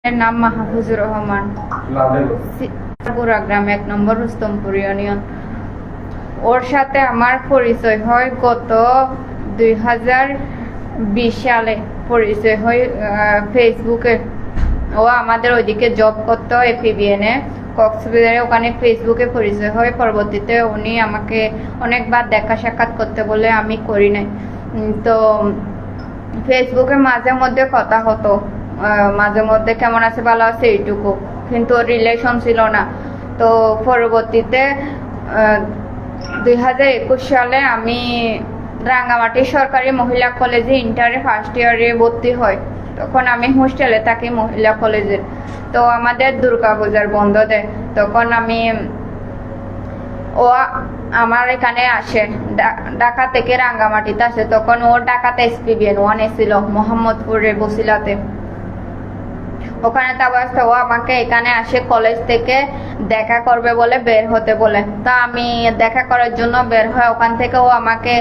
এর নাম মাহফুজুর রহমান, পুরা গ্রাম 1 নম্বর রুস্তমপুর ইউনিয়ন। ওর সাথে আমার পরিচয় হয় গত 2020 সালে। পরিচয় হয় ফেসবুকে। ও আমাদের ওইদিকে জব করতো FEBN এ কক্সবাজারে, ওখানে ফেসবুকে পরিচয় হয়। পরবর্তীতে উনি আমাকে অনেকবার দেখা সাক্ষাৎ করতে বলে আমি করি নাই। তো ফেসবুকে মাঝে মধ্যে কথা হতো, মাঝে মধ্যে কেমন আছে ভালো আছে এইটুকু, কিন্তু রিলেশন ছিল না। তো পরবর্তীতে 2021 সালে আমি রাঙ্গামাটি সরকারি মহিলা কলেজে ইন্টারে ফার্স্ট ইয়ারে ভর্তি হই। তখন আমি হোস্টেলে থাকি মহিলা কলেজে। তো আমাদের দুর্গাপূজার বন্ধ দেয়, তখন ও আমার এখানে আসে, ঢাকা থেকে রাঙ্গামাটিতে আসে। তখন ও ঢাকাতে FEBN 1 এসেছিল মোহাম্মদপুরে বসিলাতে। ওখানে তারপর ও আমাকে এখানে আসে কলেজ থেকে দেখা করবে বলে, বের হতে বলে। তা আমি দেখা করার জন্য বের হয়। ওখান থেকে ও আমাকে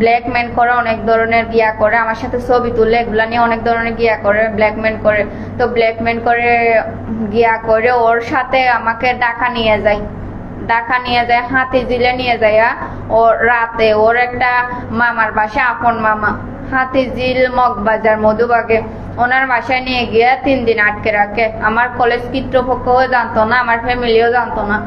ব্ল্যাকমেল করে, অনেক ধরনের গিয়া করে, আমার সাথে ছবি তুলে এগুলা নিয়ে অনেক ধরনের গিয়া করে, ব্ল্যাকমেল করে। তো ব্ল্যাকমেল করে গিয়া করে ওর সাথে আমাকে ঢাকা নিয়ে যায়, হাতিঝিলে নিয়ে যায়। ও রাতে ওর একটা মামার বাসা, আপন মামা, হাতিঝিল মগবাজার মধুবাগে, ওনার বাসায় নিয়ে গিয়ে 3 দিন আটকে রাখে। আমার কলেজ কর্তৃপক্ষও জানতো না, আমার ফ্যামিলিও জানতো না।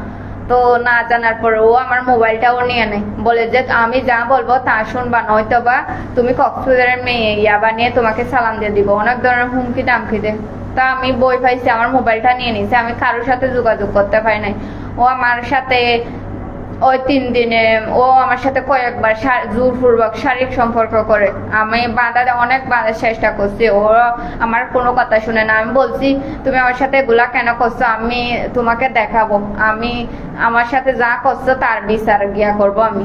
তো না জানার পরে ও আমার মোবাইলটাও নিয়ে নেয়, বলে যে আমি যা বলবো তা শুনবা, নয়তো বা তুমি কক্সবাজারের মেয়ে ইয়া বানিয়ে তোমাকে সালাম দিয়ে দিব, অনেক ধরনের হুমকি টামকি দেয়। তা আমি বই পাইছি, আমার মোবাইলটা নিয়ে নিছে, আমি কারোর সাথে যোগাযোগ করতে পারি নাই। ও আমার সাথে ওই 3 দিনে ও আমার সাথে কয়েকবার জোরপূর্বক শারীরিক সম্পর্ক করে। আমি অনেক বাঁধার চেষ্টা করছি, ও আমার কোনো কথা শুনে না। আমি বলছি তুমি আমার সাথে এগুলা কেন করছো, আমি তোমাকে দেখাবো, আমি আমার সাথে যা করছো তার বিচার গিয়া করবো, আমি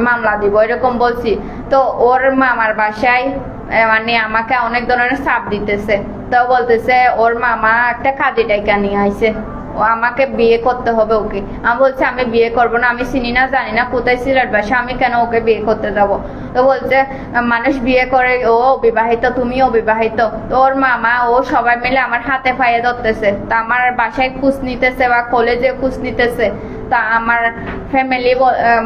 মামলা দিব, এরকম বলছি। তো ওর মামার বাসায় মানে আমাকে অনেক ধরনের চাপ দিতেছে। তো বলতেছে ওর মামা একটা কাজী টাইকা নিয়ে আইছে, ও আমাকে বিয়ে করতে হবে ওকে। আমি বলছি আমি বিয়ে করব না, আমি চিনি না জানি না, কোথায় সিলেট বাসা, আমি কেন ওকে বিয়ে করতে যাব। তো বলছে মানুষ বিয়ে করে, ও অবিবাহিত, তুমিও অবিবাহিত। তো ওর মামা ও সবাই মিলে আমার হাতে পায়ে ধরতেছে। তা আমার বাসায় খোঁজ নিতেছে বা কলেজে খোঁজ নিতেছে। তা আমার ফ্যামিলি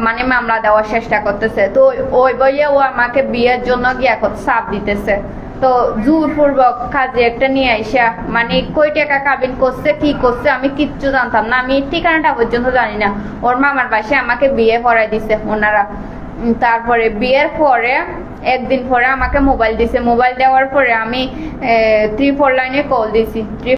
মানে মামলা দেওয়ার চেষ্টা করতেছে। তো ওই বইয়ে ও আমাকে বিয়ের জন্য গিয়া চাপ দিতেছে। তো জোরপূর্বক কাজে একটা নিয়ে আইসা, মানে কই টাকা কাবিন করছে, কি করছে আমি কিচ্ছু জানতাম না, আমি ঠিকানাটা পর্যন্ত জানি না। ওর মামার বাসায় আমাকে বিয়ে পড়াই দিছে ওনারা। তারপরে বিয়ের পরে 1 দিন পরে আমাকে মোবাইল দিছে। মোবাইল দেওয়ার পরে আমি 349 কল দিছি।